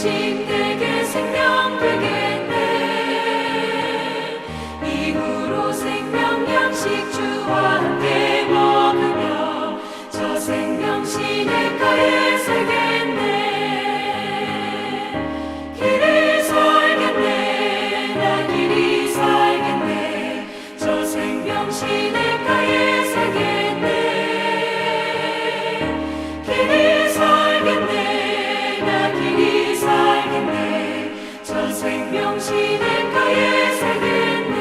심되게 생명 되겠네. 이후로 생명 양식 주와 함께 먹으며 저 생명 시냇가에 살겠네. 길이 살겠네. 나 길이 살겠네. 저 생명 시냇가에 살겠네. 길이 살겠네. 나 길이 살겠네. 저 생명 시냇가에 살겠네.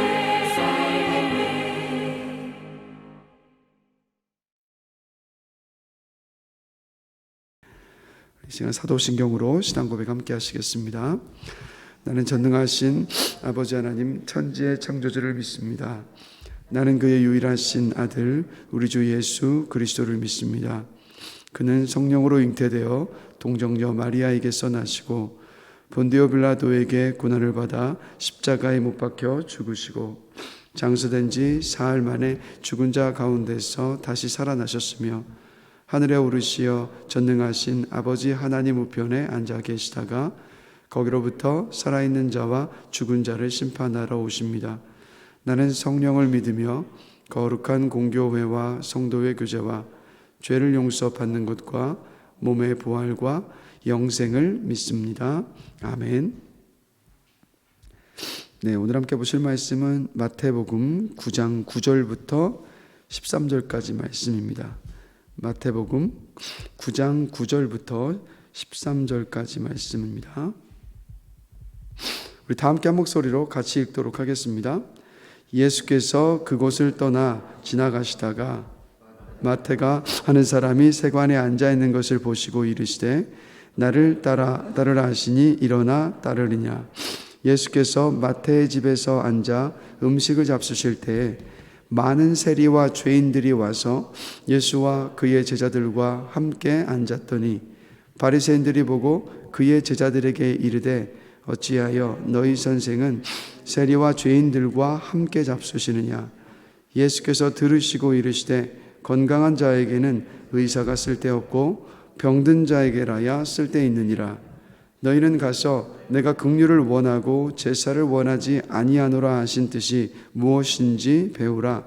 이 시간 사도신경으로 신앙 고백 함께 하시겠습니다. 나는 전능하신 아버지 하나님 천지의 창조주를 믿습니다. 나는 그의 유일하신 아들 우리 주 예수 그리스도를 믿습니다. 그는 성령으로 잉태되어 동정녀 마리아에게서 나시고 본디오 빌라도에게 고난을 받아 십자가에 못 박혀 죽으시고 장수된 지 사흘 만에 죽은 자 가운데서 다시 살아나셨으며 하늘에 오르시어 전능하신 아버지 하나님 우편에 앉아 계시다가 거기로부터 살아있는 자와 죽은 자를 심판하러 오십니다. 나는 성령을 믿으며 거룩한 공교회와 성도의 교제와 죄를 용서받는 것과 몸의 부활과 영생을 믿습니다. 아멘. 네, 오늘 함께 보실 말씀은 마태복음 9장 9절부터 13절까지 말씀입니다. 마태복음 9장 9절부터 13절까지 말씀입니다. 우리 다 함께 한 목소리로 같이 읽도록 하겠습니다. 예수께서 그곳을 떠나 지나가시다가 마태가 하는 사람이 세관에 앉아 있는 것을 보시고 이르시되 나를 따르라 하시니 일어나 따르리냐. 예수께서 마태의 집에서 앉아 음식을 잡수실 때에 많은 세리와 죄인들이 와서 예수와 그의 제자들과 함께 앉았더니 바리새인들이 보고 그의 제자들에게 이르되 어찌하여 너희 선생은 세리와 죄인들과 함께 잡수시느냐. 예수께서 들으시고 이르시되 건강한 자에게는 의사가 쓸데없고 병든 자에게라야 쓸데있느니라. 너희는 가서 내가 긍휼을 원하고 제사를 원하지 아니하노라 하신 뜻이 무엇인지 배우라.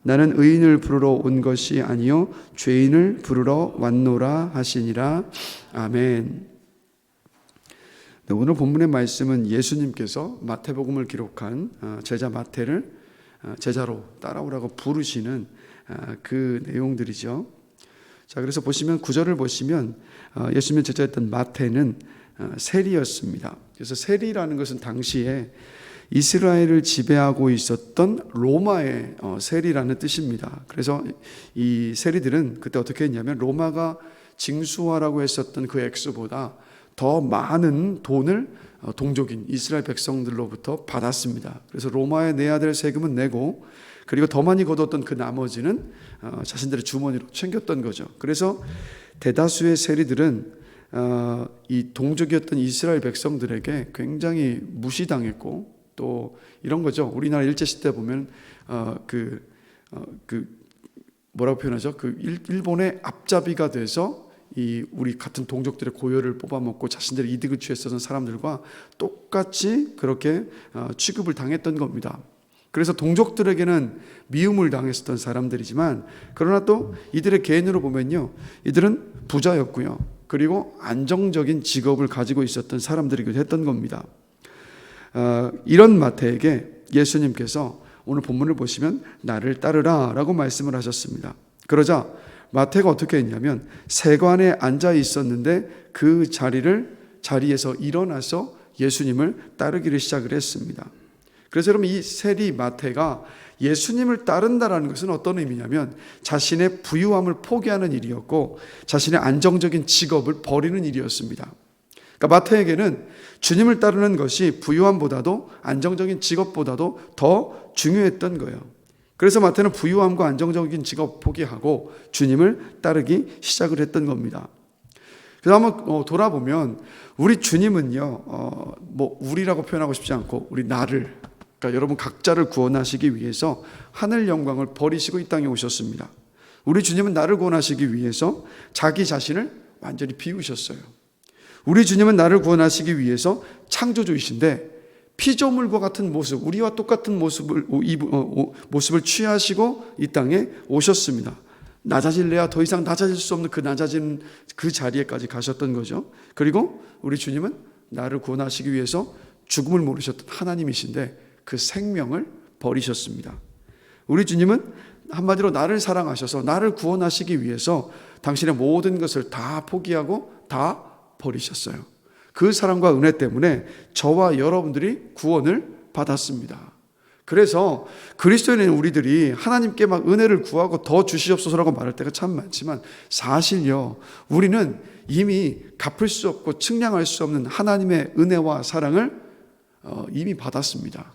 나는 의인을 부르러 온 것이 아니요 죄인을 부르러 왔노라 하시니라. 아멘. 네, 오늘 본문의 말씀은 예수님께서 마태복음을 기록한 제자 마태를 제자로 따라오라고 부르시는 그 내용들이죠. 자, 그래서 보시면 9절을 보시면 예수님의 제자였던 마태는 세리였습니다. 그래서 세리라는 것은 당시에 이스라엘을 지배하고 있었던 로마의 세리라는 뜻입니다. 그래서 이 세리들은 그때 어떻게 했냐면 로마가 징수하라고 했었던 그 액수보다 더 많은 돈을 동족인 이스라엘 백성들로부터 받았습니다. 그래서 로마에 내야 될 세금은 내고 그리고 더 많이 거뒀던 그 나머지는 자신들의 주머니로 챙겼던 거죠. 그래서 대다수의 세리들은 이 동족이었던 이스라엘 백성들에게 굉장히 무시당했고 또 이런 거죠. 우리나라 일제시대 보면 뭐라고 표현하죠? 그 일본의 앞잡이가 돼서 이 우리 같은 동족들의 고열을 뽑아먹고 자신들의 이득을 취했었던 사람들과 똑같이 그렇게 취급을 당했던 겁니다. 그래서 동족들에게는 미움을 당했었던 사람들이지만 그러나 또 이들의 개인으로 보면요, 이들은 부자였고요, 그리고 안정적인 직업을 가지고 있었던 사람들이기도 했던 겁니다. 이런 마태에게 예수님께서 오늘 본문을 보시면 나를 따르라 라고 말씀을 하셨습니다. 그러자 마태가 어떻게 했냐면 세관에 앉아 있었는데 그 자리에서 일어나서 예수님을 따르기를 시작을 했습니다. 그래서 여러분, 이 세리 마태가 예수님을 따른다라는 것은 어떤 의미냐면 자신의 부유함을 포기하는 일이었고 자신의 안정적인 직업을 버리는 일이었습니다. 그러니까 마태에게는 주님을 따르는 것이 부유함보다도 안정적인 직업보다도 더 중요했던 거예요. 그래서 마태는 부유함과 안정적인 직업 포기하고 주님을 따르기 시작을 했던 겁니다. 그래서 한번 돌아보면 우리 주님은요, 우리라고 표현하고 싶지 않고 우리 나를, 그러니까 여러분 각자를 구원하시기 위해서 하늘 영광을 버리시고 이 땅에 오셨습니다. 우리 주님은 나를 구원하시기 위해서 자기 자신을 완전히 비우셨어요. 우리 주님은 나를 구원하시기 위해서 창조주이신데 피조물과 같은 모습, 우리와 똑같은 모습을 취하시고 이 땅에 오셨습니다. 낮아질래야 더 이상 낮아질 수 없는 그 낮아진 그 자리에까지 가셨던 거죠. 그리고 우리 주님은 나를 구원하시기 위해서 죽음을 모르셨던 하나님이신데 그 생명을 버리셨습니다. 우리 주님은 한마디로 나를 사랑하셔서 나를 구원하시기 위해서 당신의 모든 것을 다 포기하고 다 버리셨어요. 그 사랑과 은혜 때문에 저와 여러분들이 구원을 받았습니다. 그래서 그리스도인인 우리들이 하나님께 막 은혜를 구하고 더 주시옵소서라고 말할 때가 참 많지만 사실요, 우리는 이미 갚을 수 없고 측량할 수 없는 하나님의 은혜와 사랑을 이미 받았습니다.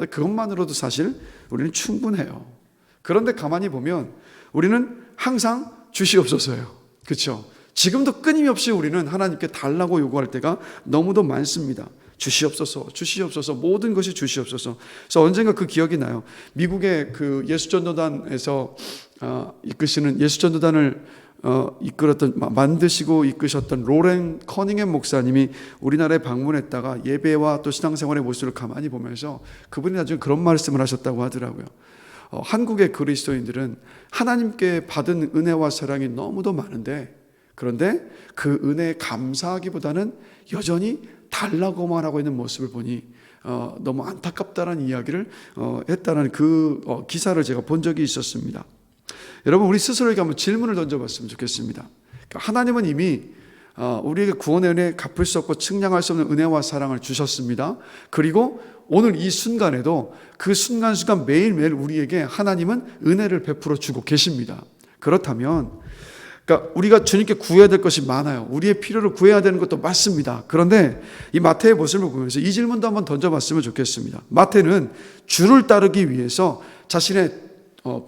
그것만으로도 사실 우리는 충분해요. 그런데 가만히 보면 우리는 항상 주시옵소서예요. 그렇죠? 지금도 끊임없이 우리는 하나님께 달라고 요구할 때가 너무도 많습니다. 주시옵소서, 주시옵소서, 모든 것이 주시옵소서. 그래서 언젠가 그 기억이 나요. 미국의 그 예수전도단에서 이끄시는 예수전도단을 만드시고 이끄셨던 로렌 커닝햄 목사님이 우리나라에 방문했다가 예배와 또 신앙생활의 모습을 가만히 보면서 그분이 나중에 그런 말씀을 하셨다고 하더라고요. 한국의 그리스도인들은 하나님께 받은 은혜와 사랑이 너무도 많은데, 그런데 그 은혜에 감사하기보다는 여전히 달라고만 하고 있는 모습을 보니 너무 안타깝다는 이야기를 했다는 그 기사를 제가 본 적이 있었습니다. 여러분, 우리 스스로에게 한번 질문을 던져봤으면 좋겠습니다. 하나님은 이미 우리에게 구원의 은혜, 갚을 수 없고 측량할 수 없는 은혜와 사랑을 주셨습니다. 그리고 오늘 이 순간에도 그 순간순간 매일매일 우리에게 하나님은 은혜를 베풀어 주고 계십니다. 그렇다면 그러니까 우리가 주님께 구해야 될 것이 많아요. 우리의 필요를 구해야 되는 것도 맞습니다. 그런데 이 마태의 모습을 보면서 이 질문도 한번 던져봤으면 좋겠습니다. 마태는 주를 따르기 위해서 자신의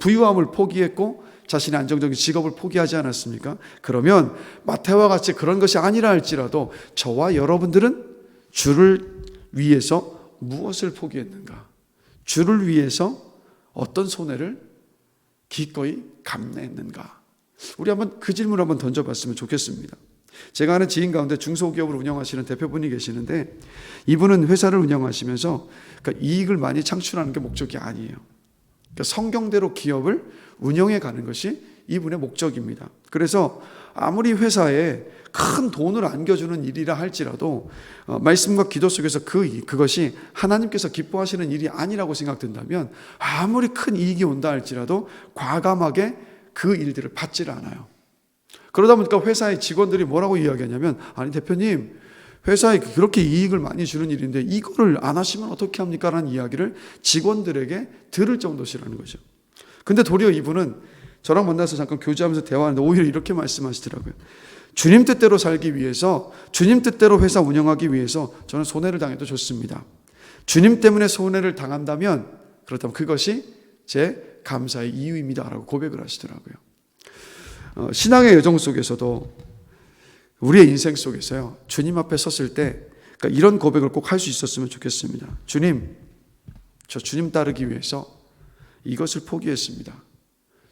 부유함을 포기했고 자신의 안정적인 직업을 포기하지 않았습니까? 그러면 마태와 같이 그런 것이 아니라 할지라도 저와 여러분들은 주를 위해서 무엇을 포기했는가? 주를 위해서 어떤 손해를 기꺼이 감내했는가? 우리 한번 그 질문을 한번 던져봤으면 좋겠습니다. 제가 아는 지인 가운데 중소기업을 운영하시는 대표분이 계시는데 이분은 회사를 운영하시면서 그러니까 이익을 많이 창출하는 게 목적이 아니에요. 그러니까 성경대로 기업을 운영해 가는 것이 이분의 목적입니다. 그래서 아무리 회사에 큰 돈을 안겨주는 일이라 할지라도 말씀과 기도 속에서 그것이 하나님께서 기뻐하시는 일이 아니라고 생각된다면 아무리 큰 이익이 온다 할지라도 과감하게 그 일들을 받지를 않아요. 그러다 보니까 회사의 직원들이 뭐라고 이야기하냐면, 아니 대표님, 회사에 그렇게 이익을 많이 주는 일인데 이거를 안 하시면 어떻게 합니까? 라는 이야기를 직원들에게 들을 정도시라는 거죠. 근데 도리어 이분은 저랑 만나서 잠깐 교제하면서 대화하는데 오히려 이렇게 말씀하시더라고요. 주님 뜻대로 살기 위해서, 주님 뜻대로 회사 운영하기 위해서 저는 손해를 당해도 좋습니다. 주님 때문에 손해를 당한다면, 그렇다면 그것이 제 감사의 이유입니다라고 고백을 하시더라고요. 신앙의 여정 속에서도 우리의 인생 속에서요, 주님 앞에 섰을 때 그러니까 이런 고백을 꼭 할 수 있었으면 좋겠습니다. 주님, 저 주님 따르기 위해서 이것을 포기했습니다.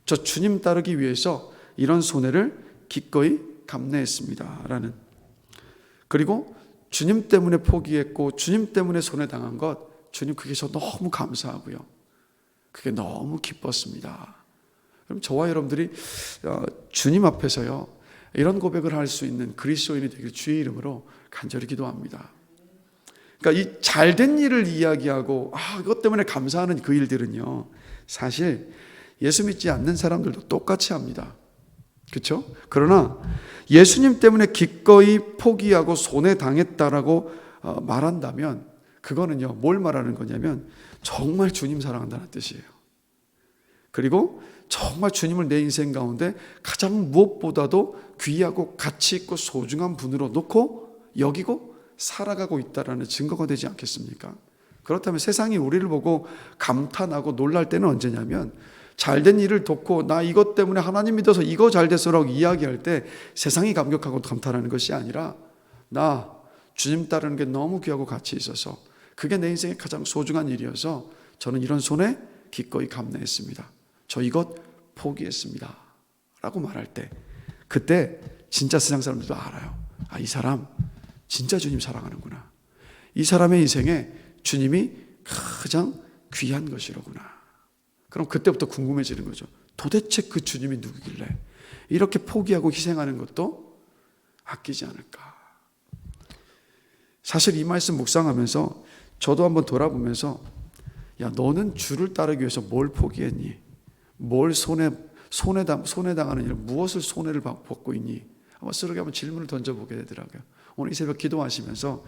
저 주님 따르기 위해서 이런 손해를 기꺼이 감내했습니다. 라는. 그리고 주님 때문에 포기했고 주님 때문에 손해당한 것, 주님 그게 저 너무 감사하고요. 그게 너무 기뻤습니다. 그럼 저와 여러분들이 주님 앞에서요, 이런 고백을 할 수 있는 그리스도인이 되길 주의 이름으로 간절히 기도합니다. 그러니까 이 잘된 일을 이야기하고 이것 때문에 감사하는 그 일들은요, 사실 예수 믿지 않는 사람들도 똑같이 합니다. 그렇죠? 그러나 예수님 때문에 기꺼이 포기하고 손해당했다라고 말한다면 그거는요, 뭘 말하는 거냐면 정말 주님 사랑한다는 뜻이에요. 그리고 정말 주님을 내 인생 가운데 가장 무엇보다도 귀하고 가치 있고 소중한 분으로 놓고 여기고 살아가고 있다라는 증거가 되지 않겠습니까? 그렇다면 세상이 우리를 보고 감탄하고 놀랄 때는 언제냐면 잘된 일을 돕고 나 이것 때문에 하나님 믿어서 이거 잘 됐어라고 이야기할 때 세상이 감격하고 감탄하는 것이 아니라 나 주님 따르는 게 너무 귀하고 가치 있어서 그게 내 인생의 가장 소중한 일이어서 저는 이런 손해 기꺼이 감내했습니다. 저 이것 포기했습니다. 라고 말할 때 그때 진짜 세상 사람들도 알아요. 이 사람 진짜 주님 사랑하는구나. 이 사람의 인생에 주님이 가장 귀한 것이로구나. 그럼 그때부터 궁금해지는 거죠. 도대체 그 주님이 누구길래 이렇게 포기하고 희생하는 것도 아끼지 않을까. 사실 이 말씀 묵상하면서 저도 한번 돌아보면서, 야, 너는 주를 따르기 위해서 뭘 포기했니? 뭘 손해당하는 일, 무엇을 손해를 받고 있니? 한번 스르게 한번 질문을 던져보게 되더라고요. 오늘 이 새벽 기도하시면서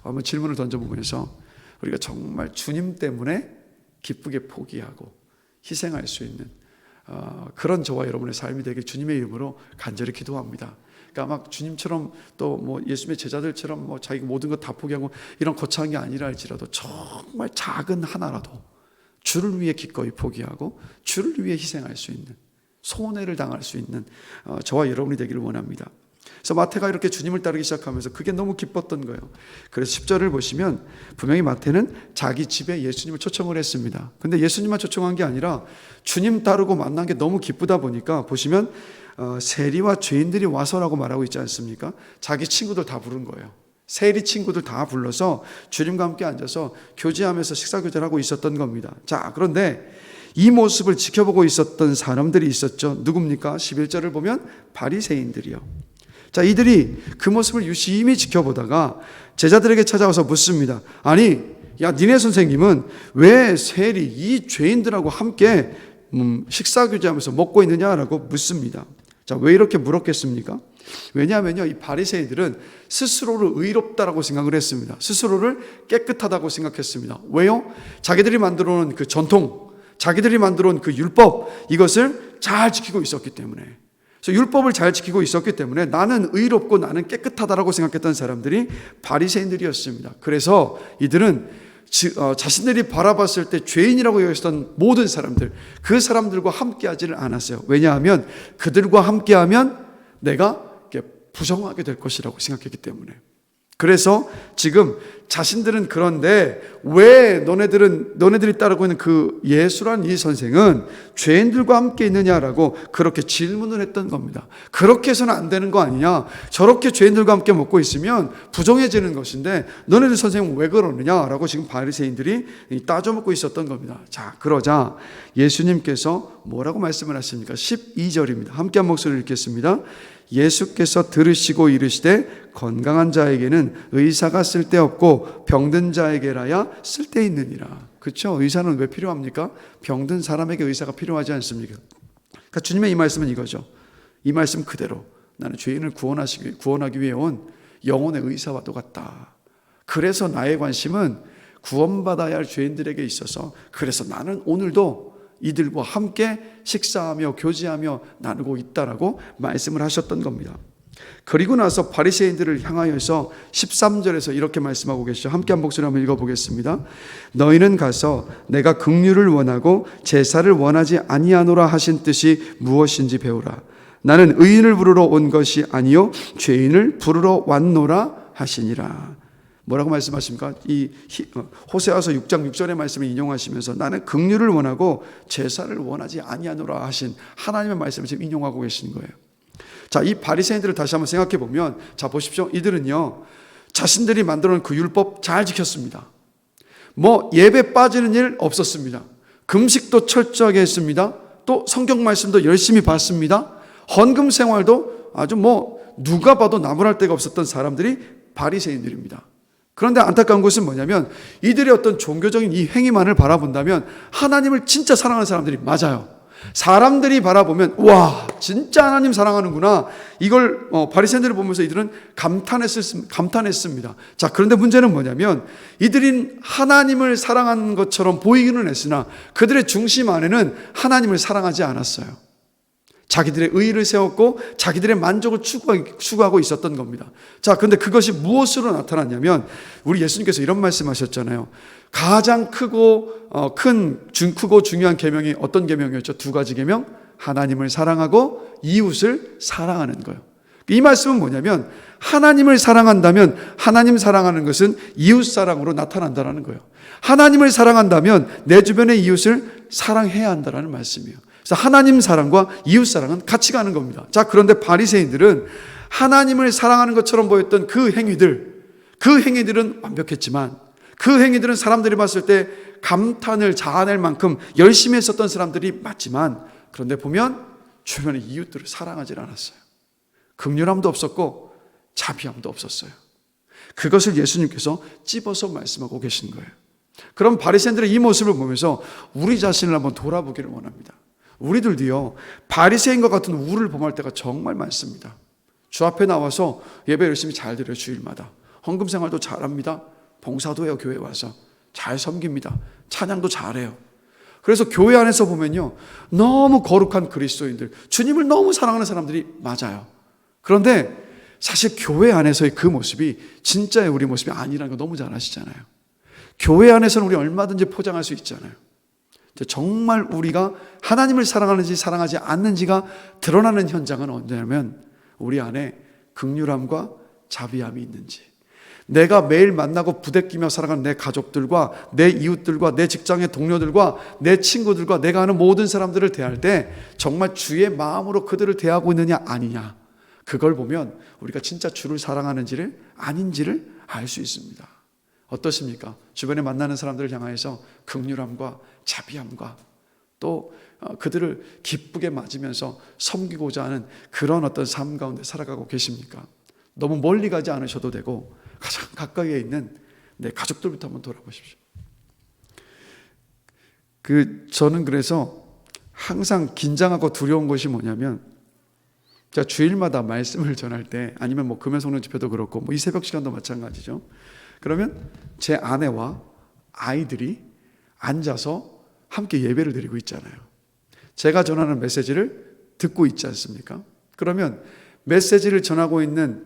한번 질문을 던져보면서 우리가 정말 주님 때문에 기쁘게 포기하고 희생할 수 있는 그런 저와 여러분의 삶이 되길 주님의 이름으로 간절히 기도합니다. 그러니까 막 주님처럼 또 뭐 예수님의 제자들처럼 뭐 자기 모든 것 다 포기하고 이런 거창한 게 아니라 할지라도 정말 작은 하나라도 주를 위해 기꺼이 포기하고 주를 위해 희생할 수 있는, 손해를 당할 수 있는 저와 여러분이 되기를 원합니다. 그래서 마태가 이렇게 주님을 따르기 시작하면서 그게 너무 기뻤던 거예요. 그래서 10절을 보시면 분명히 마태는 자기 집에 예수님을 초청을 했습니다. 근데 예수님만 초청한 게 아니라 주님 따르고 만난 게 너무 기쁘다 보니까 보시면 세리와 죄인들이 와서라고 말하고 있지 않습니까? 자기 친구들 다 부른 거예요. 세리 친구들 다 불러서 주님과 함께 앉아서 교제하면서 식사 교제를 하고 있었던 겁니다. 자, 그런데 이 모습을 지켜보고 있었던 사람들이 있었죠. 누굽니까? 11절을 보면 바리새인들이요. 자, 이들이 그 모습을 유심히 지켜보다가 제자들에게 찾아와서 묻습니다. 아니, 야, 니네 선생님은 왜 세리 이 죄인들하고 함께 식사 교제하면서 먹고 있느냐라고 묻습니다. 자, 왜 이렇게 물었겠습니까? 왜냐하면요, 이 바리새인들은 스스로를 의롭다라고 생각을 했습니다. 스스로를 깨끗하다고 생각했습니다. 왜요? 자기들이 만들어 놓은 그 전통, 자기들이 만들어 놓은 그 율법, 이것을 잘 지키고 있었기 때문에, 그래서 율법을 잘 지키고 있었기 때문에 나는 의롭고 나는 깨끗하다라고 생각했던 사람들이 바리새인들이었습니다. 그래서 이들은 자신들이 바라봤을 때 죄인이라고 여겼던 모든 사람들, 그 사람들과 함께하지를 않았어요. 왜냐하면 그들과 함께하면 내가 부정하게 될 것이라고 생각했기 때문에. 그래서 지금 자신들은 그런데 왜 너네들이 따르고 있는 그 예수란 이 선생은 죄인들과 함께 있느냐라고 그렇게 질문을 했던 겁니다. 그렇게 해서는 안 되는 거 아니냐? 저렇게 죄인들과 함께 먹고 있으면 부정해지는 것인데 너네들 선생은 왜 그러느냐라고 지금 바리새인들이 따져 묻고 있었던 겁니다. 자, 그러자 예수님께서 뭐라고 말씀을 하십니까? 12절입니다. 함께 한 목소리를 읽겠습니다. 예수께서 들으시고 이르시되 건강한 자에게는 의사가 쓸데없고 병든 자에게라야 쓸데있느니라. 그렇죠? 의사는 왜 필요합니까? 병든 사람에게 의사가 필요하지 않습니까? 그러니까 주님의 이 말씀은 이거죠. 이 말씀 그대로 나는 죄인을 구원하기 위해 온 영혼의 의사와 똑같다. 그래서 나의 관심은 구원받아야 할 죄인들에게 있어서, 그래서 나는 오늘도 이들과 함께 식사하며 교제하며 나누고 있다라고 말씀을 하셨던 겁니다. 그리고 나서 바리새인들을 향하여서 13절에서 이렇게 말씀하고 계시죠. 함께 한 목소리 한번 읽어보겠습니다. 너희는 가서 내가 긍휼을 원하고 제사를 원하지 아니하노라 하신 뜻이 무엇인지 배우라. 나는 의인을 부르러 온 것이 아니요 죄인을 부르러 왔노라 하시니라. 뭐라고 말씀하십니까? 이 호세아서 6장 6절의 말씀을 인용하시면서 나는 긍휼을 원하고 제사를 원하지 아니하노라 하신 하나님의 말씀을 지금 인용하고 계시는 거예요. 자, 이 바리새인들을 다시 한번 생각해 보면, 자, 보십시오. 이들은요, 자신들이 만들어 놓은 그 율법 잘 지켰습니다. 뭐 예배 빠지는 일 없었습니다. 금식도 철저하게 했습니다. 또 성경 말씀도 열심히 봤습니다. 헌금 생활도 아주 뭐 누가 봐도 나무랄 데가 없었던 사람들이 바리새인들입니다. 그런데 안타까운 것은 뭐냐면 이들의 어떤 종교적인 이 행위만을 바라본다면 하나님을 진짜 사랑하는 사람들이 맞아요. 사람들이 바라보면 와, 진짜 하나님 사랑하는구나. 이걸 바리새인들을 보면서 이들은 감탄했습니다. 자, 그런데 문제는 뭐냐면 이들이 하나님을 사랑하는 것처럼 보이기는 했으나 그들의 중심 안에는 하나님을 사랑하지 않았어요. 자기들의 의의를 세웠고 자기들의 만족을 추구하고 있었던 겁니다. 자, 그런데 그것이 무엇으로 나타났냐면 우리 예수님께서 이런 말씀하셨잖아요. 가장 크고 중요한 계명이 어떤 계명이었죠? 두 가지 계명. 하나님을 사랑하고 이웃을 사랑하는 거예요. 이 말씀은 뭐냐면 하나님을 사랑한다면 하나님 사랑하는 것은 이웃 사랑으로 나타난다는 거예요. 하나님을 사랑한다면 내 주변의 이웃을 사랑해야 한다는 말씀이에요. 그래서 하나님 사랑과 이웃 사랑은 같이 가는 겁니다. 자, 그런데 바리새인들은 하나님을 사랑하는 것처럼 보였던 그 행위들, 그 행위들은 완벽했지만 그 행위들은 사람들이 봤을 때 감탄을 자아낼 만큼 열심히 했었던 사람들이 맞지만, 그런데 보면 주변의 이웃들을 사랑하지 않았어요. 긍휼함도 없었고 자비함도 없었어요. 그것을 예수님께서 찝어서 말씀하고 계신 거예요. 그럼 바리새인들의 이 모습을 보면서 우리 자신을 한번 돌아보기를 원합니다. 우리들도요, 바리새인과 같은 우를 범할 때가 정말 많습니다. 주 앞에 나와서 예배 열심히 잘 드려요. 주일마다 헌금 생활도 잘합니다. 봉사도 해요. 교회 와서 잘 섬깁니다. 찬양도 잘해요. 그래서 교회 안에서 보면요, 너무 거룩한 그리스도인들, 주님을 너무 사랑하는 사람들이 맞아요. 그런데 사실 교회 안에서의 그 모습이 진짜의 우리 모습이 아니라는 거 너무 잘 아시잖아요. 교회 안에서는 우리 얼마든지 포장할 수 있잖아요. 정말 우리가 하나님을 사랑하는지 사랑하지 않는지가 드러나는 현장은 언제냐면 우리 안에 긍휼함과 자비함이 있는지, 내가 매일 만나고 부대끼며 살아가는 내 가족들과 내 이웃들과 내 직장의 동료들과 내 친구들과 내가 아는 모든 사람들을 대할 때 정말 주의 마음으로 그들을 대하고 있느냐 아니냐, 그걸 보면 우리가 진짜 주를 사랑하는지를 아닌지를 알 수 있습니다. 어떠십니까? 주변에 만나는 사람들을 향하여서 긍휼함과 자비함과 또 그들을 기쁘게 맞으면서 섬기고자 하는 그런 어떤 삶 가운데 살아가고 계십니까? 너무 멀리 가지 않으셔도 되고 가장 가까이에 있는 내 가족들부터 한번 돌아보십시오. 저는 그래서 항상 긴장하고 두려운 것이 뭐냐면, 제가 주일마다 말씀을 전할 때, 아니면 뭐 금요 성령 집회도 그렇고 이 새벽 시간도 마찬가지죠. 그러면 제 아내와 아이들이 앉아서 함께 예배를 드리고 있잖아요. 제가 전하는 메시지를 듣고 있지 않습니까? 그러면 메시지를 전하고 있는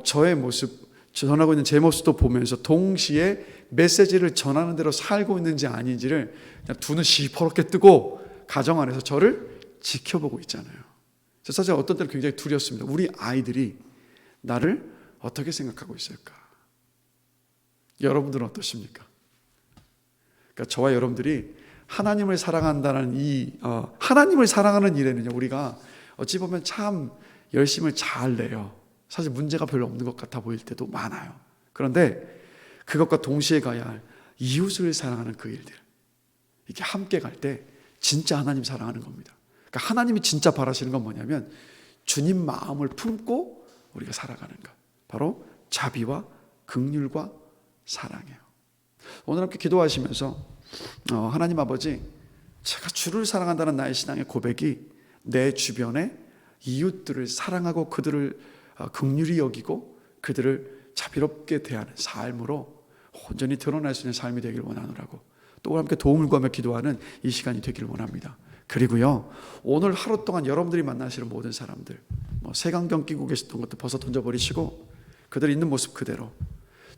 저의 모습, 전하고 있는 제 모습도 보면서 동시에 메시지를 전하는 대로 살고 있는지 아닌지를 그냥 두 눈 시퍼렇게 뜨고 가정 안에서 저를 지켜보고 있잖아요. 사실 어떤 때는 굉장히 두렵습니다. 우리 아이들이 나를 어떻게 생각하고 있을까? 여러분들은 어떠십니까? 그러니까 저와 여러분들이 하나님을 사랑한다는 하나님을 사랑하는 일에는요, 우리가 어찌 보면 참 열심을 잘 내요. 사실 문제가 별로 없는 것 같아 보일 때도 많아요. 그런데 그것과 동시에 가야 할 이웃을 사랑하는 그 일들, 이게 함께 갈 때 진짜 하나님 사랑하는 겁니다. 그러니까 하나님이 진짜 바라시는 건 뭐냐면 주님 마음을 품고 우리가 살아가는 것, 바로 자비와 긍휼과 사랑이에요. 오늘 함께 기도하시면서 하나님 아버지, 제가 주를 사랑한다는 나의 신앙의 고백이 내 주변에 이웃들을 사랑하고 그들을 긍휼히 여기고 그들을 자비롭게 대하는 삶으로 온전히 드러날 수 있는 삶이 되기를 원하노라고, 또 함께 도움을 구하며 기도하는 이 시간이 되기를 원합니다. 그리고요, 오늘 하루 동안 여러분들이 만나시는 모든 사람들, 색안경 끼고 계셨던 것도 벗어 던져버리시고 그들 있는 모습 그대로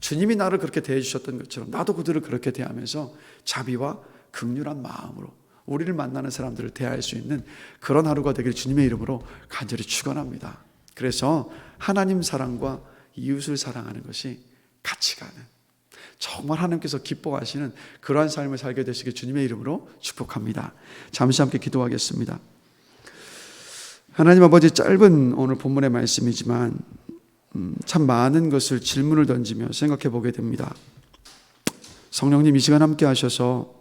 주님이 나를 그렇게 대해 주셨던 것처럼 나도 그들을 그렇게 대하면서 자비와 긍휼한 마음으로 우리를 만나는 사람들을 대할 수 있는 그런 하루가 되기를 주님의 이름으로 간절히 축원합니다. 그래서 하나님 사랑과 이웃을 사랑하는 것이 같이 가는, 정말 하나님께서 기뻐하시는 그러한 삶을 살게 되시길 주님의 이름으로 축복합니다. 잠시 함께 기도하겠습니다. 하나님 아버지, 짧은 오늘 본문의 말씀이지만 참 많은 것을 질문을 던지며 생각해 보게 됩니다. 성령님, 이 시간 함께 하셔서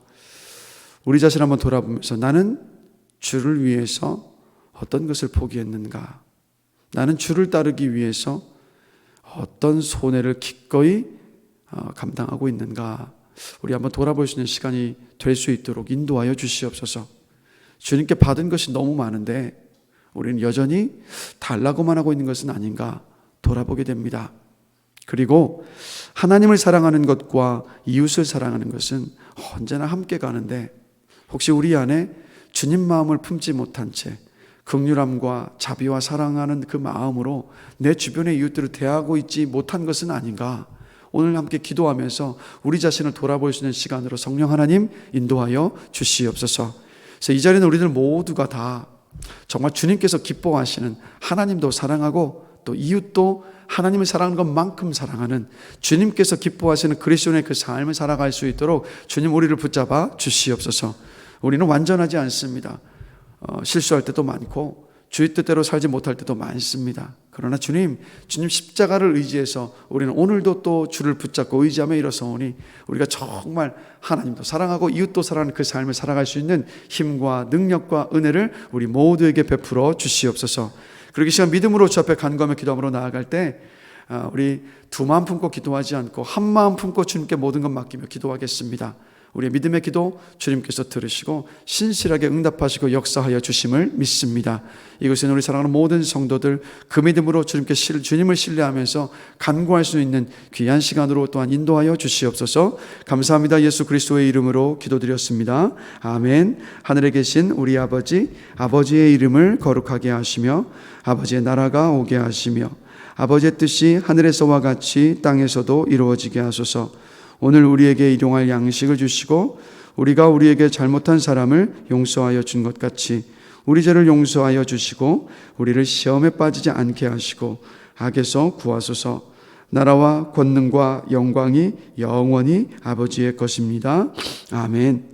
우리 자신 한번 돌아보면서 나는 주를 위해서 어떤 것을 포기했는가? 나는 주를 따르기 위해서 어떤 손해를 기꺼이 감당하고 있는가? 우리 한번 돌아볼 수 있는 시간이 될 수 있도록 인도하여 주시옵소서. 주님께 받은 것이 너무 많은데 우리는 여전히 달라고만 하고 있는 것은 아닌가 돌아보게 됩니다. 그리고 하나님을 사랑하는 것과 이웃을 사랑하는 것은 언제나 함께 가는데, 혹시 우리 안에 주님 마음을 품지 못한 채 긍휼함과 자비와 사랑하는 그 마음으로 내 주변의 이웃들을 대하고 있지 못한 것은 아닌가? 오늘 함께 기도하면서 우리 자신을 돌아볼 수 있는 시간으로 성령 하나님 인도하여 주시옵소서. 그래서 이 자리는 우리들 모두가 다 정말 주님께서 기뻐하시는, 하나님도 사랑하고 또 이웃도 하나님을 사랑하는 것만큼 사랑하는 주님께서 기뻐하시는 그리스도인의 그 삶을 살아갈 수 있도록 주님 우리를 붙잡아 주시옵소서. 우리는 완전하지 않습니다. 실수할 때도 많고 주의 뜻대로 살지 못할 때도 많습니다. 그러나 주님 십자가를 의지해서 우리는 오늘도 또 주를 붙잡고 의지하며 일어서오니 우리가 정말 하나님도 사랑하고 이웃도 사랑하는 그 삶을 살아갈 수 있는 힘과 능력과 은혜를 우리 모두에게 베풀어 주시옵소서. 그러기 시간 믿음으로 주 앞에 간구하며 기도함으로 나아갈 때 우리 두 마음 품고 기도하지 않고 한 마음 품고 주님께 모든 것 맡기며 기도하겠습니다. 우리의 믿음의 기도 주님께서 들으시고 신실하게 응답하시고 역사하여 주심을 믿습니다. 이곳에 우리 사랑하는 모든 성도들 그 믿음으로 주님을 신뢰하면서 간구할 수 있는 귀한 시간으로 또한 인도하여 주시옵소서. 감사합니다. 예수 그리스도의 이름으로 기도드렸습니다. 아멘. 하늘에 계신 우리 아버지의 이름을 거룩하게 하시며 아버지의 나라가 오게 하시며 아버지의 뜻이 하늘에서와 같이 땅에서도 이루어지게 하소서. 오늘 우리에게 일용할 양식을 주시고 우리가 우리에게 잘못한 사람을 용서하여 준 것 같이 우리 죄를 용서하여 주시고 우리를 시험에 빠지지 않게 하시고 악에서 구하소서. 나라와 권능과 영광이 영원히 아버지의 것입니다. 아멘.